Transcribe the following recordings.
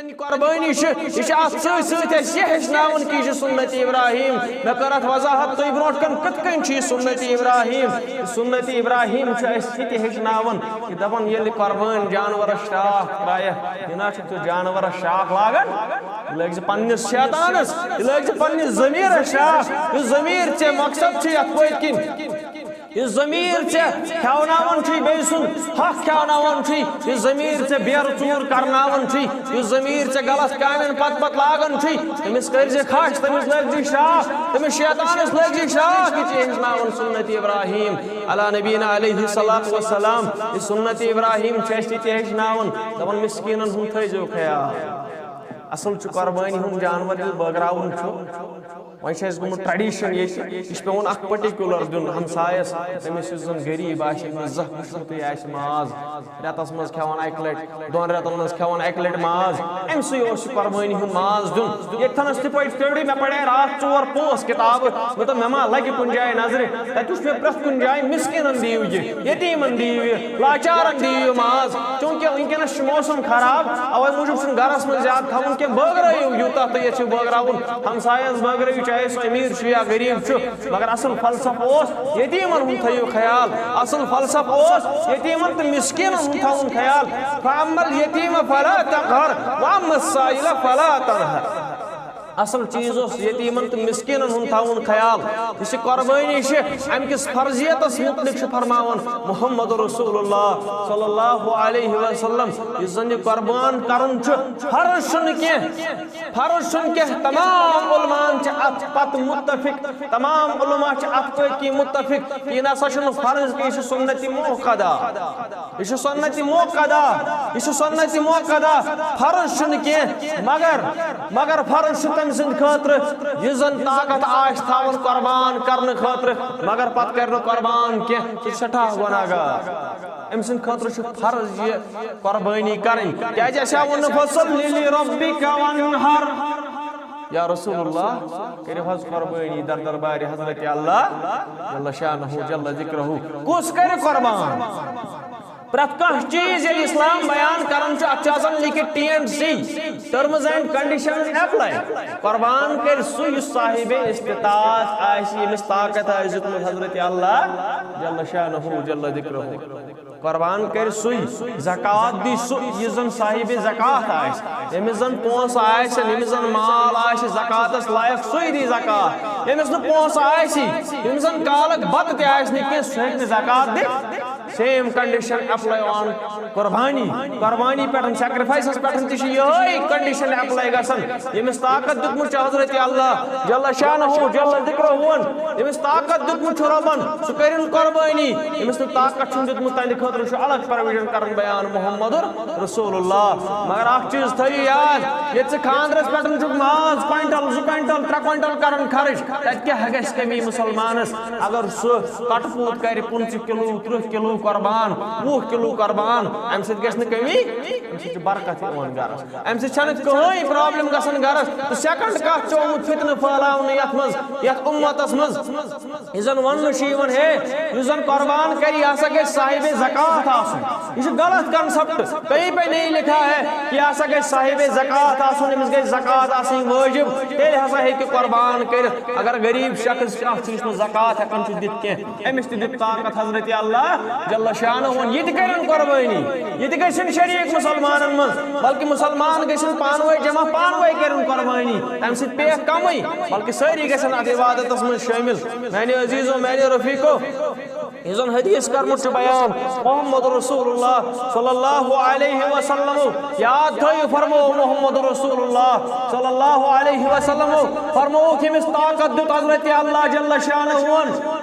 قربانی یہ ات ست ہچن کہ سنت ابراہیم مے کر ات وضاحت تھی برو کن کت کن سنت ابراہیم سنت ابراہیم یہ ہچن کہ دپان یل قربان جانورس شاخ ترائے یہ نا تو جانورس شاخ لاگان لگ پنس شیطانس لگ پنس ضمیر شاخ یہ ضمیر ے مقصد ات پت کن یہ ضمیر کھوناون بی سن حق کھوناون یہ ضمیر بیر ژور کرناون یہ ضمیر غلط کامن پت پت لاگان تمس کرز کھش تمس لگ شاخ تمس شیطانس لگ شاخ یہ ہچن سنت ابراہیم علی نبینا علیہ الصلوۃ والسلام یہ سنت ابراہیم یہ ہچن دپان مسکینن ہند تھو خیال اصل قربانی ہند جانور بٲگراوُن وۄنۍ چھِ اَسہِ گوٚمُت ٹریڈیشن یہ پیوان اکھ پٔٹِکیوٗلر دیُن ہمسایس تٔمِس یُس زن غریٖب آسہِ ییٚمِس زانٛہہ وٕچھمُتٕے آسہِ ماز رٮ۪تس منٛز کھٮ۪وان اکہِ لٹہِ دۄن رٮ۪تن منٛز کھٮ۪وان اکہِ لٹہِ ماز أمسٕے اوس یہِ قربٲنی ہُنٛد ماز دیُن ییٚتھنس تہِ پٔرۍ تٔرۍ مےٚ پرے راتھ 4-5 کِتابہٕ مےٚ دوٚپ مےٚ ما لگہِ کُنہِ جایہِ نظرِ تتہِ وٕچھ مےٚ پرٛٮ۪تھ کُنہِ جایہِ مِسکیٖنن دِیِو یہِ یتیٖمن دِیِو یہِ لاچارن دِیِو یہِ ماز چوٗنٛکہِ وٕنکیٚنس چھُ موسم خراب اوے موٗجوٗب چھُنہٕ گرس منٛز زیادٕ تھاوُن کینٛہہ بٲگرٲیِو یوٗتاہ تُہۍ یژھِو بٲگراوُن ہمسایس بٲگرٲیِو چاہے سُہ أمیٖر چھُ یا غریٖب چھُ مگر اصل فلسفہ اوس یتیٖمن ہُنٛد تھٲیِو خیال اصل فلسفہ اوس یتیٖمن تہٕ مسکیٖنن ہُنٛد تھاوُن خیال فاما اليتیٖم فلا تقہر واما السائل فلا تنہر اصل چیز اس یتیمن تو مسکینن ہن تھاون خیال یہ قربانی ام کس فرضیتس متعلق فرماون محمد رسول اللہ صلی اللہ علیہ وسلم اس زن قربان کرن فرض فرض تمام علماء ات پت متفق تمام علماء ات پہ متفق یہ نسا فرض یہ سنت موقدہ یہ سنت موقدہ یہ سنت موقدہ فرض مگر فرض تم سند خاطر یہ زن طاقت آش تھاون قربان کرنے خاطر مگر پت کرنے قربان کی سٹھا گناہگار ام سند خاطر فرض یہ قربانی کریں کیا جیسا ون فصل لربک وانحر یا رسول اللہ کرو حض قربانی در دربار حضرت اللہ جل شانہ جل ذکرہ کس کرے قربان پرت کانٛہہ چیز ییٚلہِ اسلام بیان کران اتھ لکھت T&C terms and conditions apply قربان کر سُہ یُس صاحب استطاعت آسہِ ییٚمِس طاقت آسہِ دیُتمُت حضرت اللہ جل شانہ جل ذکرہ قربان کر سُے زکات دی سُہ یُس زن صاحب زکات آسہِ ییٚمِس زن پونٛسہٕ آسن ییٚمِس زن مال آسہِ زکاتس لایق سُے دی زکات ییٚمِس نہٕ پونٛسہٕ آسہِ ییٚمِس زن کالُک بتہٕ تہِ آسہِ نہٕ کینٛہہ سُہ ہیٚکہِ نہٕ زکات دِتھ سیم کنڈیشن اپلائی آن قربانی پہ سیکریفائسس پہ یہ کنڈیشن اپلائی گھن یمس طاقت دیتمت حضرت اللہ جل شانہ جل ذکرہ یمس طاقت دیتمت ربن سہ کرن قربانی یمس طاقت دیتمت تہند خاطر الگ پرویژن کرن بیان محمد رسول اللہ مگر اخ چیز تھیو یاد یہ خاندرس پہ ماز کوئنٹل 2 کوئنٹل 3 کوئنٹل کرن خرچ تت کیا گھس کمی مسلمانس اگر سہ کٹ پوت کر 25 کلو 30 کلو قربان 20 کلو قربان ام سۭتۍ گژھِ نہٕ کمی ام سۭتۍ چھِ برکت یِوان گرس ام سۭتۍ چھنہٕ کٕہٕنۍ پرابلم گژھان گرس تہٕ سیکنڈ کتھ چھُ آمُت فتنہٕ پھٲلاونہٕ یتھ منٛز یتھ اُمتس منٛز یہِ زن وننہٕ چھُ یِوان ہے یُس زن قربان کرِ یہِ ہسا گژھِ صاحب زکات آسُن یہ چھُ غلط کنسپٹ کہیں پہ نہیں لکھا ہے کہ یہ ہسا گژھِ صاحب زکات آسُن أمِس گژھِ زکات آسٕنۍ وٲجب تیٚلہِ ہسا ہیٚکہِ قربان کٔرِتھ اگر غریٖب شخص کانٛہہ چھُ یُس نہٕ زکات ہٮ۪کان چھُ دِتھ کینٛہہ أمِس تہِ دِتھ طاقت حضرت اللہ جل شانہ یہ کرن قربانی یہ گھن شریک مسلمانن من بلکہ مسلمان گھن پانوے جمع پانوے کرن قربانی تم سۭتۍ پیٚیَکھ کمٕے بلکہ سٲری گژھن اتھ عبادتس من شٲمِل میانہِ عزیزو میانہِ رفیقو یہ زن حدیث کرمت بیان محمد رسول اللہ صلی اللہ علیہ وسلم یاد تھٲیِو فرمو محمد رسول اللہ صلی اللہ علیہ وسلم فرمو یمس طاقت دیت حضرت اللہ جل شانہ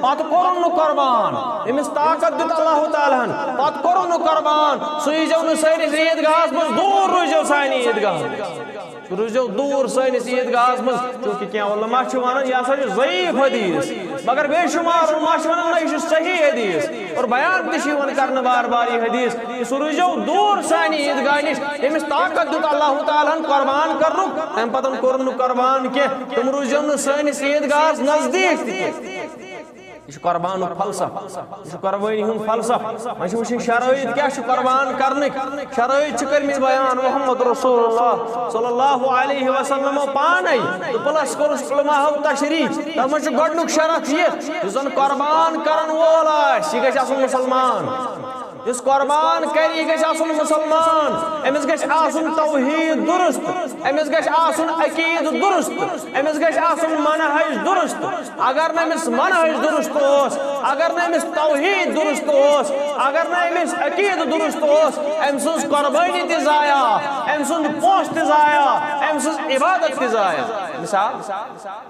پتہ کورُن نہٕ قربان یمس طاقت دیت اللہ تعالیٰ پتہ کورُن نہٕ قربان سُہ ییٖزیو نہٕ سٲنِس عیٖدگاہس منٛز دوٗر روٗزیو سانہِ عیٖدگاہ روٗزیو دوٗر سٲنِس عیٖدگاہس منٛز چوٗنٛکہِ کینٛہہ علماء چھِ ونان یہِ ہسا چھُ ضعیٖف حدیث مگر بے شمار علماء چھِ ونان نہ یہِ چھُ صحیح حدیث اور بیان تہِ چھِ یِوان کرنہٕ بار بار یہ حدیث سُہ روٗزیو دوٗر سانہِ عیٖدگاہ نِش ییٚمِس طاقت دیُت اللہ تعالیٰ ہن قربان کرنُک تمہِ پتہٕ کوٚرُن نہٕ قربان کینٛہہ تِم روٗزیو نہٕ سٲنِس عیٖدگاہس نزدیٖک تہِ کینٛہہ یہ قربان فلسفہ یہ قربانی ہند فلسفہ ویسے وچھن شرائط کیا قربان کرنک شرائط کرمت بیان محمد رسول اللہ صلی اللہ علیہ وسلم پانے تو پلس کورس علماء تشریح تر من گۄڈنیُک شرط یہ زن قربان کرن وول آسہِ یہِ گژھِ آسُن مُسلمان اس قربان کری گژھِ آسُن مسلمان امس گژھِ آسُن توحید درست امس گژھِ آسُن عقید درست امس گژھِ آسُن منہج درست اگر نہ امس منہج درست اوس اگر نہ امس توحید درست اوس اگر نہ امس عقید درست اوس ام سٕنٛز قربانی تہِ ضایع ام سُنٛد پونٛسہٕ تہِ ضایع ام سٕنٛز عبادت تہِ ضایع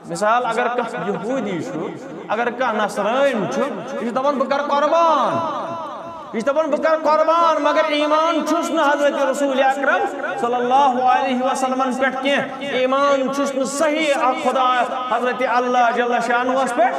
مثال اگر کانٛہہ یہوٗدی چھُ اگر کانٛہہ نصرٲنۍ چھُ یہِ چھُ دپان بہٕ کرٕ قربان یہ دپان بہ کر قربان مگر ایمان چھس نہ حضرت رسول اکرم صلی اللہ علیہ وسلم پہ کی ایمان چھس نہ صحیح خدا حضرت اللہ جل شانہ پہ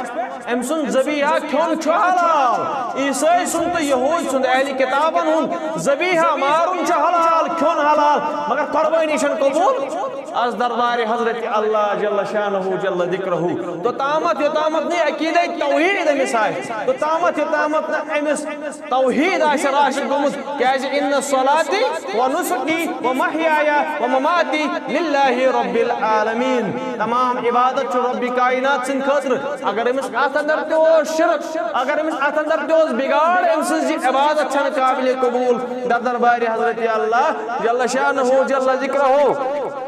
ام سن ذبیحہ کھون چھ حلال عیسائی سن تو یہود سن اہل کتابن ہن ذبیحہ مارن چھ حلال کھون حلال مگر قربانی چھن قبول از دربار حضرت اللہ جل شانہ جل ذکرہ تو تامت یتامت نہیں عقیدہ توحید امس آئے تو تامت یتامت امس توحید آئے راشد گمت کیاز ان صلاتی و نسکی و محیایا و مماتی للہ رب العالمین تمام عبادت چھو رب کائنات سن خطر اگر امس اتندر دیوز شرک اگر امس اتندر دیوز بگاڑ امس عبادت چھن قابل قبول در دربار حضرت اللہ جل شانہ جل ذکرہ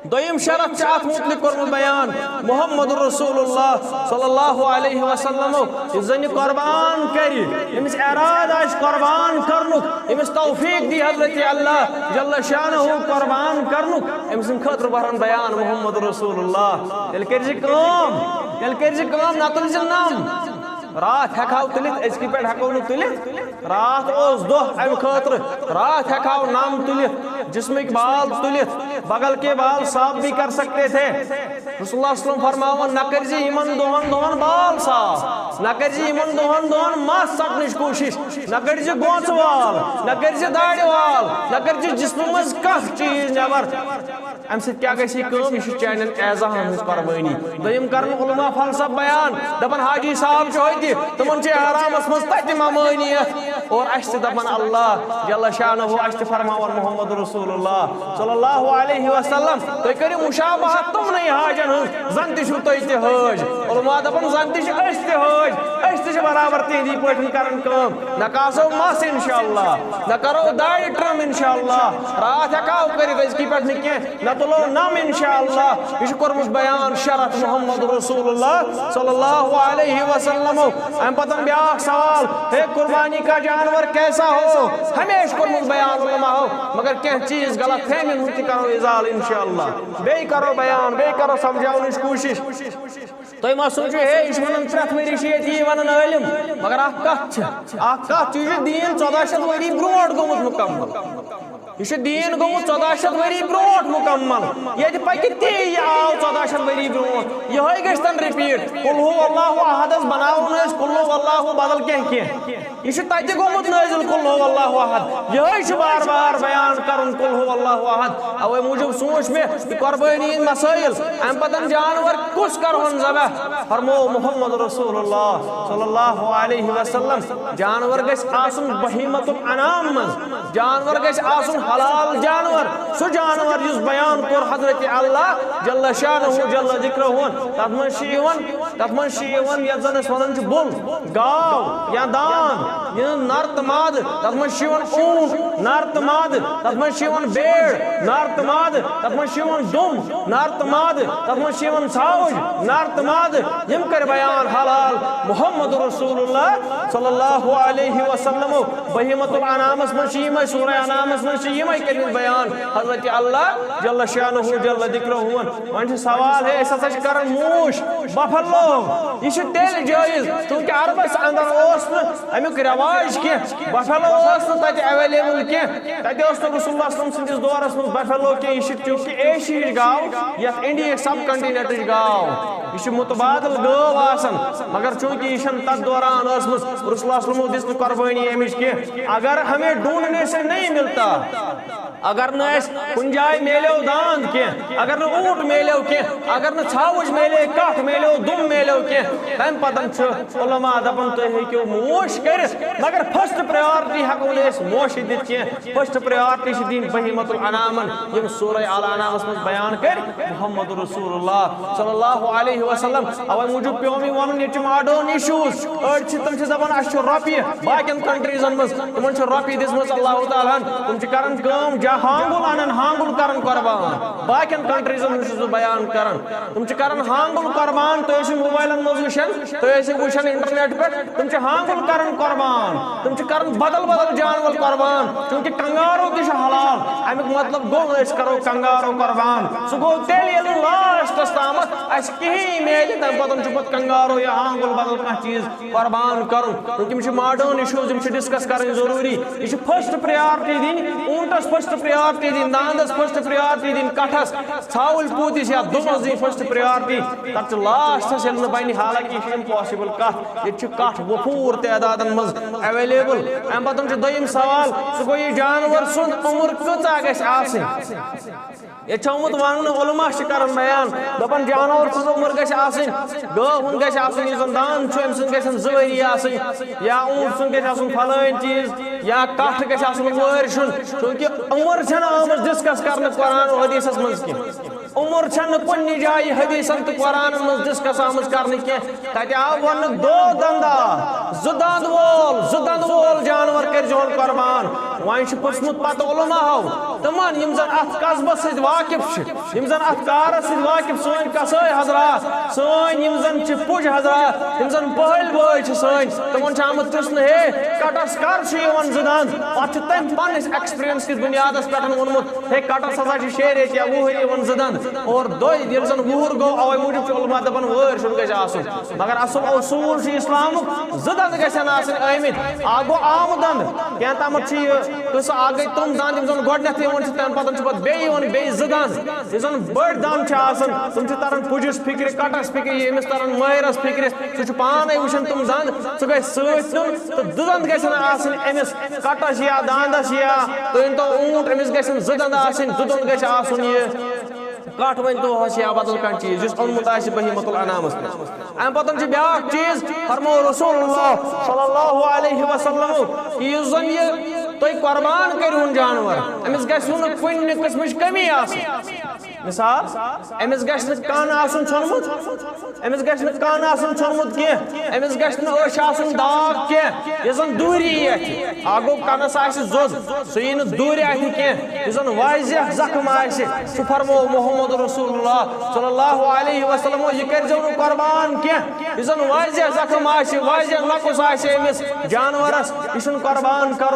دویم شرط چاہت مطلق کرم بیان محمد رسول اللہ صلی اللہ علیہ وسلم زن قربان کری امس اراد آج قربان کرنک امس توفیق دی حضرت اللہ جل شانہ قربان کرنک امس خطر برن بیان محمد رسول اللہ تیل کرزی کام نتل نام رات ہیکاو تلت ازکی پیٹ ہیکو نو تلت رات اوز دو ام خاطر رات ہیکاو نام تلت جسم ایک بال تلت بغل کے بال صاف بھی کر سکتے تھے رسول اللہ صلی اللہ علیہ وسلم فرماؤں نہ کرجی ایمن دوہن بال صاف نہ کرجی ایمن دوہن ماس سٹنش کوشش نہ کرجی گونس وال نہ کرجی داڑی وال نہ کرجی جسم مز کف چیز نیبر ام سے کیا گئی کام یہ چینل اعزان ہز قربانی دویم کرن علماء فلسفہ بیان دپن حاجی صاحب چھ تمن چھ حرامس مز تتہ ممانیت اور اس دپن اللہ جل شانہ اس فرماون محمد رسول اللہ صلی اللہ علیہ وسلم تو کرو مشابہت تم نہیں حاجن ہن زن تہ چھو تہ حاج علماء دپن زن تہ اس تہ حاج اس تہ برابر تہندی پٹن کرن کام نہ کاسو مس انشاءاللہ نہ کرو داڑی ٹرم انشاءاللہ رات ہکاو کر ازکی پٹ نہ نہ تلو نام انشاءاللہ یہ کرمت بیان شرط محمد رسول اللہ صلی اللہ علیہ وسلم ام پتن بیاک سوال ہے قربانی کا جانور کیسا ہو ہمیش کرمت بیان علماء ہو مگر کیا چیز غلط ہے من ہوتی کرو ازال انشاءاللہ بے کرو بیان بے کرو سمجھاؤ اس کوشش تو ما سوچو ہے اس ونن پرت وری شیتی ونن علم مگر اخ کت چیز دین 1400 وری برونٹ گومت مکمل یہ دین گومت 1400 وری برونٹ مکمل یہ پکہ تی آو 1400 وری برونٹ یہ گژھتن رپیٹ قل هو اللہ احد بناون اس قل هو اللہ بدل کی یہ تتہ گومت نازل قل هو اللہ احد یہ بار بار بیان کرن قل هو اللہ احد اوے موجب سوچ میں قربانی مسائل ام پتن جانور کس کرون ذبح فرمو محمد رسول اللہ صلی اللہ علیہ وسلم جانور گژھِ آسن بہیمۃ الانام من جانور گژھِ آسن حلال جانور سو جانور جس بیان کور حضرت اللہ جل شانہ جل ذکرہ تت من شیون یت زن اس ونن بل گاو یا دان یہ نر ماد تت من شیون اونٹ نر ماد تت من شیون بیڑ نر ماد تت من شیون دم نر ماد تت من شیون ژھاوج نر ماد یم کر بیان حلال محمد رسول اللہ صلی اللہ علیہ وسلم بہیمۃ الانام من شیم سورہ انام من یہ کرمت بیان حضرت اللہ جل شانہ جل ذکرہ ون سوال ہے اس ہسا کرن موش بفلو یہ تیل جائز چونکہ عربس اندر اس امیک رواج کی بفلو اس تت اویلیبل کی تت اس رسول اللہ صلی اللہ علیہ وسلم سندس دورس من بفلو کی یہ چونکہ ایشیا گاو یت انڈیا سب کنٹیننٹ گاو یہ متبادل گو آسان مگر چونکہ یہ تت دوران رسول اللہ صلی اللہ علیہ وسلم دس قربانی امچ کی اگر ہمیں ڈھونڈنے سے نہیں ملتا اگر کن جائے میلو داند کی اگر اونٹ میلو کی اگر ھاوج میلے کٹ میلو دم میلو کی تم پتن علماء دپان تھی ہیکو موش کرت مگر فرسٹ پریارٹی ہیکو موش دت کی فرسٹ پریارٹی دین بہیمۃ الانامن یم سورہ الانامس مز بیان کر محمد رسول اللہ صلی اللہ علیہ وسلم اوے موجود پیومی ون یہ ماڈرن ایشوز تم دپان اس رۄپیہِ باقین کنٹریزن مز تمن رۄپیہِ دِژمٕژ اللہ تعالیٰ تم کران کٲم ہانگل انن ہانگل کرن قربان باقین کنٹریزن ہند بیان کران تم کران ہانگل قربان تھی موبائلن مز وچان تھی وچان انٹرنیٹ پہ تم ہانگل کران قربان تم کران بدل بدل جانور قربان چونکہ کنگارو تہ حلال امیک مطلب گو کرو کنگارو قربان سہ گو تیل یل لاسٹس تامت اس کہیں میل تم پتن کنگارو یا ہانگل بدل کھانا چیز قربان کرن کیونکہ ماڈرن ایشوز ڈسکس کریں ضروری یہ فرسٹ پریارٹی دن اونٹس فرسٹ پریارٹی دن داندس فرسٹ پریارٹی دن کٹھس ژھاوٕلۍ پوٗتِس یا دُمس دن فرسٹ پریارٹی تب لاسٹس یل بنہ حالانکہ یہ امپاسبل کت یہ کٹ وفور تعدادن مز اویلیبل ام پتن دویم سوال سہ گو یہ جانور سند عمر کۭژاہ گژھِ آسٕنۍ یہ آمت ون علماء کران بیان دپان جانور سٕنٛز عمر گژھِ آسٕنۍ گٲو ہُنٛد گژھِ آسُن یُس زن داند چھُ أمۍ سُنٛد گژھن 2 ؤری آسٕنۍ یا اونٹ سُنٛد گژھِ آسُن فلٲنۍ چیٖز یا کٹھ گژھِ آسُن وٲرۍ سُنٛد چوٗنٛکہِ عمر چھنہٕ آمٕژ ڈسکس کرنہٕ قرآن و حدیثس منٛز کینٛہہ عمر چھنہٕ کُنہِ جایہِ حدیثن تہٕ قرآنن منٛز ڈسکس آمٕژ کرنہٕ کینٛہہ تتہِ آو وننہٕ دو دندا زٕ دند وول جانور کٔرۍزِہون قربان وۄنۍ چھُ پرٛژھمُت پتہٕ علماہو تِمن یِم زن اتھ قصبس سۭتۍ واقف چھِ یِم زن اتھ کارس سۭتۍ واقف سٲنۍ قصٲے حضرات سٲنۍ یِم زن چھِ پُج حضرات یِم زن پہٕلۍ بٲے چھِ سٲنۍ تِمن چھُ آمُت پرٛژھنہٕ ہے کٹس کر چھُ یِوان 2 دند پتہٕ چھُ تٔمۍ پننِس ایکسپیرینس کِس بُنیادس پٮ۪ٹھ ووٚنمُت ہے کٹس ہسا چھِ 6 ریٚتۍ یا 20 ؤری یِوان 2 دند اور ییٚلہِ زن وُہُر گوٚو اوے موٗجوٗب چھُ علماء دپان وٲرۍ سُنٛد گژھِ آسُن مگر اصل اصوٗل چھُ اسلامُک 2 دند گژھن آسٕنۍ آمٕتۍ اکھ گوٚو عام دند کینٛہہ تامتھ چھِ یہِ قصہٕ اکھ گٔے تِم دند یِم زن گۄڈنیتھ یِوان چھِ تمہِ پتہٕ چھِ پتہٕ بیٚیہِ یِوان بیٚیہِ 2 دند یُس زن بٔڑۍ دند چھِ آسان تِم چھِ تران پُجِس فِکرِ کٹس فِکرِ ییٚمِس تران مٲہرس فِکرِ سُہ چھُ پانے وٕچھان تِم دند سُہ گژھِ سۭتۍ نیُن تہٕ 2 دند گژھن آسٕنۍ أمِس کٹس یا داندس یا تُہۍ ؤنۍتو اونٹ أمِس گژھن 2 دند آسٕنۍ 2 دند گژھِ آسُن یہِ کٹ ؤنۍتو ہوس یا بدل کانٛہہ چیٖز یُس اوٚنمُت آسہِ بہیمۃ الانامس منٛز امہِ پتہٕ چھُ بیٛاکھ چیٖز فرمو رسول اللہ صلی اللہ علیہ وسلم یُس زن یہِ تُہۍ قربان کٔرۍہُن جانور أمِس گژھِ نہٕ کُنہِ قٕسمٕچ کمی آسٕنۍ مثال أمِس گژھِ نہٕ کن آسُن ژھیوٚنمُت أمِس گژھِ نہٕ کن آسُن ژھیوٚنمُت کینٛہہ أمِس گژھِ نہٕ أچھ آسُن داغ کینٛہہ یُس زن دوٗری یی اَتھِ اکھ گوٚو کنس آسہِ زوٚد سُہ یی نہٕ دوٗرِ اَتھِ کینٛہہ یُس زن واضح زخم آسہِ سُہ فرمو محمد رسول اللہ صلی اللہ علیہ وسلم یہِ کٔرۍزیو نہٕ قربان کینٛہہ یُس زن واضح زخم آسہِ واضح نۄقُص آسہِ أمِس جانورس یہِ چھُنہٕ قربان کرُن